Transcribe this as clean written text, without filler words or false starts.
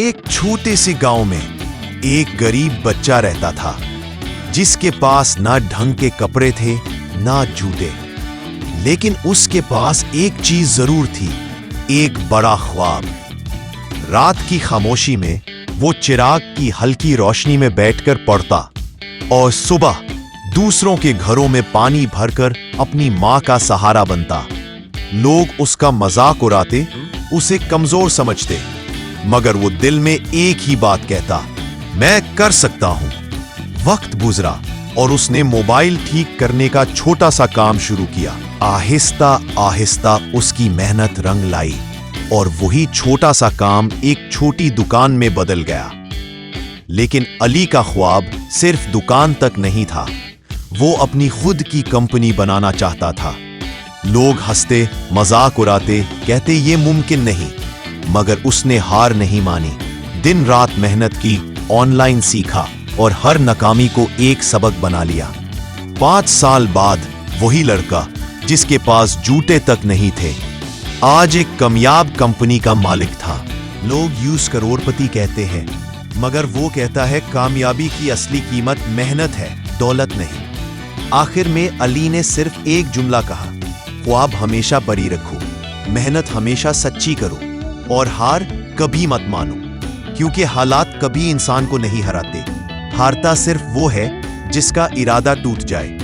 एक छोटे से गांव में एक गरीब बच्चा रहता था, जिसके पास ना ढंग के कपड़े थे ना जूते, लेकिन उसके पास एक चीज जरूर थी, एक बड़ा ख्वाब। रात की खामोशी में वो चिराग की हल्की रोशनी में बैठकर पढ़ता और सुबह दूसरों के घरों में पानी भरकर अपनी मां का सहारा बनता। लोग उसका मजाक उड़ाते, उसे कमजोर समझते, मगर वो दिल में एक ही बात कहता, मैं कर सकता हूं। वक्त गुजरा और उसने मोबाइल ठीक करने का छोटा सा काम शुरू किया। आहिस्ता आहिस्ता उसकी मेहनत रंग लाई और वही छोटा सा काम एक छोटी दुकान में बदल गया। लेकिन अली का ख्वाब सिर्फ दुकान तक नहीं था, वो अपनी खुद की कंपनी बनाना चाहता था। लोग हंसते, मजाक उड़ाते, कहते ये मुमकिन नहीं, मगर उसने हार नहीं मानी। दिन रात मेहनत की, ऑनलाइन सीखा और हर नाकामी को एक सबक बना लिया। 5 साल बाद वही लड़का जिसके पास जूते तक नहीं थे, आज एक कामयाब कंपनी का मालिक था। लोग यूं करोड़पति कहते हैं, मगर वो कहता है कामयाबी की असली कीमत मेहनत है, दौलत नहीं। आखिर में अली ने सिर्फ एक जुमला कहा, ख्वाब हमेशा बरी रखो, मेहनत हमेशा सच्ची करो और हार कभी मत मानो, क्योंकि हालात कभी इंसान को नहीं हराते। हारता सिर्फ वो है जिसका इरादा टूट जाए।